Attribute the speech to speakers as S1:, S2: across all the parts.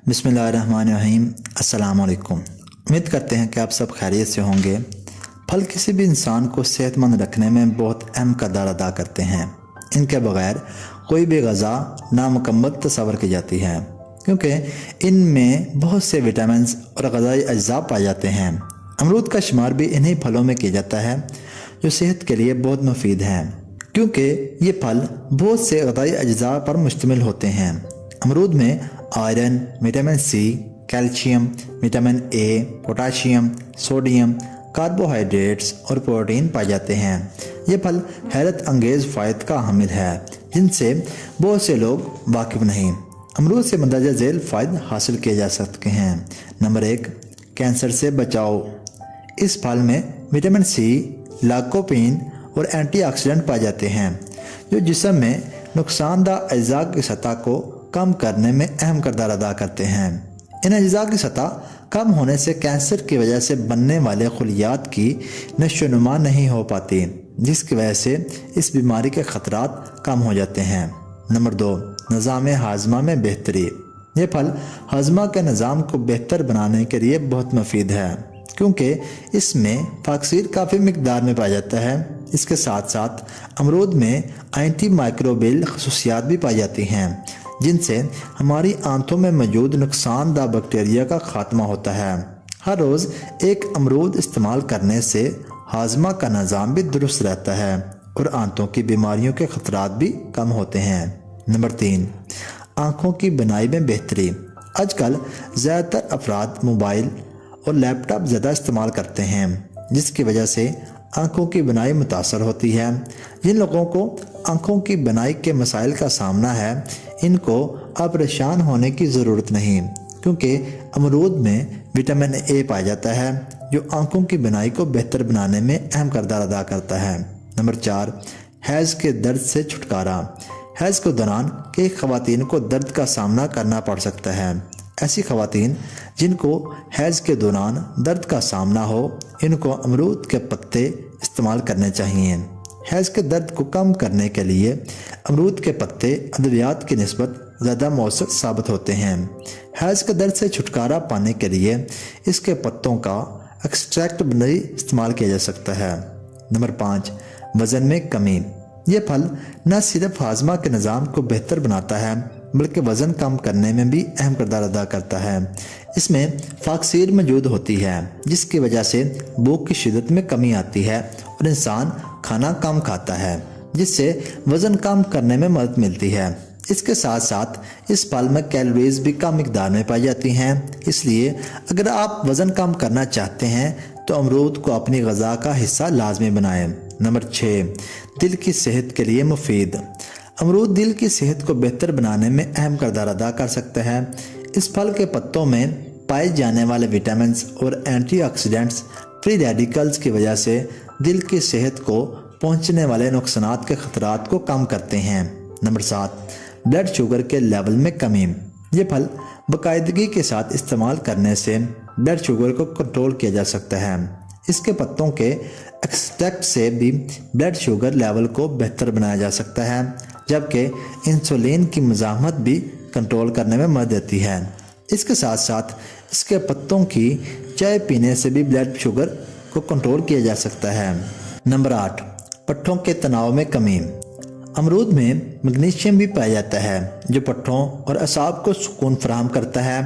S1: بسم اللہ الرحمن الرحیم۔ السلام علیکم۔ امید کرتے ہیں کہ آپ سب خیریت سے ہوں گے۔ پھل کسی بھی انسان کو صحت مند رکھنے میں بہت اہم کردار ادا کرتے ہیں۔ ان کے بغیر کوئی بھی غذا نامکمل تصور کی جاتی ہے، کیونکہ ان میں بہت سے وٹامنز اور غذائی اجزاء پائے جاتے ہیں۔ امرود کا شمار بھی انہی پھلوں میں کیا جاتا ہے جو صحت کے لیے بہت مفید ہیں، کیونکہ یہ پھل بہت سے غذائی اجزاء پر مشتمل ہوتے ہیں۔ امرود میں iron, vitamin C, calcium, vitamin A, potassium, sodium, carbohydrates اور پروٹین پائے جاتے ہیں۔ یہ پھل حیرت انگیز فوائد کا حامل ہے جن سے بہت سے لوگ واقف نہیں۔ امرود سے مندرجہ ذیل فوائد حاصل کیے جا سکتے ہیں۔ نمبر 1، کینسر سے بچاؤ۔ اس پھل میں وٹامن سی، لاکوپین اور اینٹی آکسیڈنٹ پائے جاتے ہیں جو جسم میں نقصان دہ اجزاء کی سطح کو کم کرنے میں اہم کردار ادا کرتے ہیں۔ ان اجزاء کی سطح کم ہونے سے کینسر کی وجہ سے بننے والے خلیات کی نشو و نما نہیں ہو پاتی، جس کی وجہ سے اس بیماری کے خطرات کم ہو جاتے ہیں۔ نمبر 2، نظام ہاضمہ میں بہتری۔ یہ پھل ہاضمہ کے نظام کو بہتر بنانے کے لیے بہت مفید ہے، کیونکہ اس میں فاکسیر کافی مقدار میں پایا جاتا ہے۔ اس کے ساتھ ساتھ امرود میں اینٹی مائکروبیل خصوصیات بھی پائی جاتی ہیں، جن سے ہماری آنتوں میں موجود نقصان دہ بیکٹیریا کا خاتمہ ہوتا ہے۔ ہر روز ایک امرود استعمال کرنے سے ہاضمہ کا نظام بھی درست رہتا ہے اور آنتوں کی بیماریوں کے خطرات بھی کم ہوتے ہیں۔ نمبر 3، آنکھوں کی بینائی میں بہتری۔ آج کل زیادہ تر افراد موبائل اور لیپ ٹاپ زیادہ استعمال کرتے ہیں، جس کی وجہ سے آنکھوں کی بینائی متاثر ہوتی ہے۔ جن لوگوں کو آنکھوں کی بینائی کے مسائل کا سامنا ہے، ان کو اب پریشان ہونے کی ضرورت نہیں، کیونکہ امرود میں وٹامن اے پایا جاتا ہے جو آنکھوں کی بینائی کو بہتر بنانے میں اہم کردار ادا کرتا ہے۔ نمبر 4، حیض کے درد سے چھٹکارا۔ حیض کے دوران کئی خواتین کو درد کا سامنا کرنا پڑ سکتا ہے۔ ایسی خواتین جن کو حیض کے دوران درد کا سامنا ہو، ان کو امرود کے پتے استعمال کرنے چاہیے۔ حیض کے درد کو کم کرنے کے لیے امرود کے پتے ادویات کی نسبت زیادہ مؤثر ثابت ہوتے ہیں۔ حیض کے درد سے چھٹکارا پانے کے لیے اس کے پتوں کا ایکسٹریکٹ بھی استعمال کیا جا سکتا ہے۔ نمبر 5، وزن میں کمی۔ یہ پھل نہ صرف ہاضمہ کے نظام کو بہتر بناتا ہے بلکہ وزن کم کرنے میں بھی اہم کردار ادا کرتا ہے۔ اس میں فاکسیر موجود ہوتی ہے، جس کی وجہ سے بھوک کی شدت میں کمی آتی ہے اور انسان کھانا کم کھاتا ہے، جس سے وزن کم کرنے میں مدد ملتی ہے۔ اس کے ساتھ ساتھ اس پھل میں کیلوریز بھی کم مقدار میں پائی جاتی ہیں، اس لیے اگر آپ وزن کم کرنا چاہتے ہیں تو امرود کو اپنی غذا کا حصہ لازمی بنائیں۔ نمبر 6، دل کی صحت کے لیے مفید۔ امرود دل کی صحت کو بہتر بنانے میں اہم کردار ادا کر سکتا ہے۔ اس پھل کے پتوں میں پائے جانے والے وٹامنز اور اینٹی آکسیڈنٹس فری ریڈیکلز کی وجہ سے دل کی صحت کو پہنچنے والے نقصانات کے خطرات کو کم کرتے ہیں۔ نمبر 7، بلڈ شوگر کے لیول میں کمی۔ یہ پھل باقاعدگی کے ساتھ استعمال کرنے سے بلڈ شوگر کو کنٹرول کیا جا سکتا ہے۔ اس کے پتوں کے ایکسٹریکٹ سے بھی بلڈ شوگر لیول کو بہتر بنایا جا سکتا ہے، جبکہ انسولین کی مزاحمت بھی کنٹرول کرنے میں مدد دیتی ہے۔ اس کے ساتھ ساتھ اس کے پتوں کی چائے پینے سے بھی بلڈ شوگر کو کنٹرول کیا جا سکتا ہے۔ نمبر 8، پٹھوں کے تناؤ میں کمی۔ امرود میں میگنیشیم بھی پایا جاتا ہے جو پٹھوں اور اعصاب کو سکون فراہم کرتا ہے۔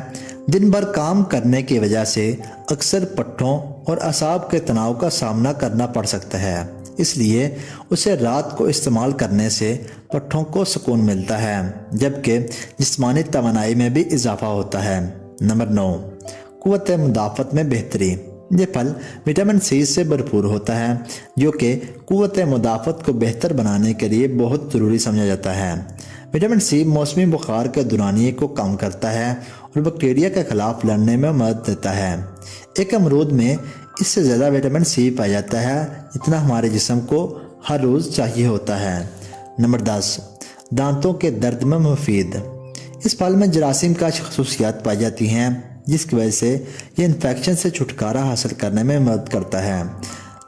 S1: دن بھر کام کرنے کی وجہ سے اکثر پٹھوں اور اعصاب کے تناؤ کا سامنا کرنا پڑ سکتا ہے، اس لیے اسے رات کو استعمال کرنے سے پٹھوں کو سکون ملتا ہے، جبکہ جسمانی توانائی میں بھی اضافہ ہوتا ہے۔ نمبر 9، قوت مدافعت میں بہتری۔ یہ پھل وٹامن سی سے بھرپور ہوتا ہے جو کہ قوت مدافعت کو بہتر بنانے کے لیے بہت ضروری سمجھا جاتا ہے۔ وٹامن سی موسمی بخار کے دورانیے کو کم کرتا ہے اور بیکٹیریا کے خلاف لڑنے میں مدد دیتا ہے۔ ایک امرود میں اس سے زیادہ وٹامن سی پایا جاتا ہے جتنا ہمارے جسم کو ہر روز چاہیے ہوتا ہے۔ نمبر 10، دانتوں کے درد میں مفید۔ اس پھل میں جراثیم کا خصوصیات پائی جاتی ہیں جس کی وجہ سے یہ انفیکشن سے چھٹکارا حاصل کرنے میں مدد کرتا ہے۔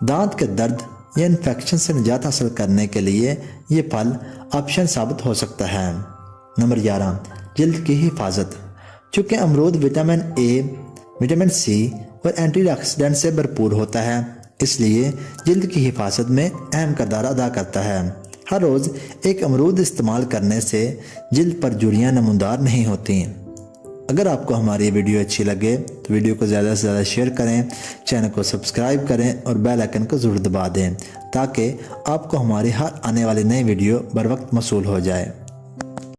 S1: دانت کے درد یا انفیکشن سے نجات حاصل کرنے کے لیے یہ پھل آپشن ثابت ہو سکتا ہے۔ نمبر 11، جلد کی حفاظت۔ چونکہ امرود وٹامن اے، وٹامن سی اور اینٹی آکسیڈنٹ سے بھرپور ہوتا ہے، اس لیے جلد کی حفاظت میں اہم کردار ادا کرتا ہے۔ ہر روز ایک امرود استعمال کرنے سے جلد پر جھریاں نمودار نہیں ہوتی۔ اگر آپ کو ہماری ویڈیو اچھی لگے تو ویڈیو کو زیادہ سے زیادہ شیئر کریں، چینل کو سبسکرائب کریں اور بیل آئیکن کو ضرور دبا دیں تاکہ آپ کو ہماری ہر آنے والی نئی ویڈیو بر وقت موصول ہو جائے۔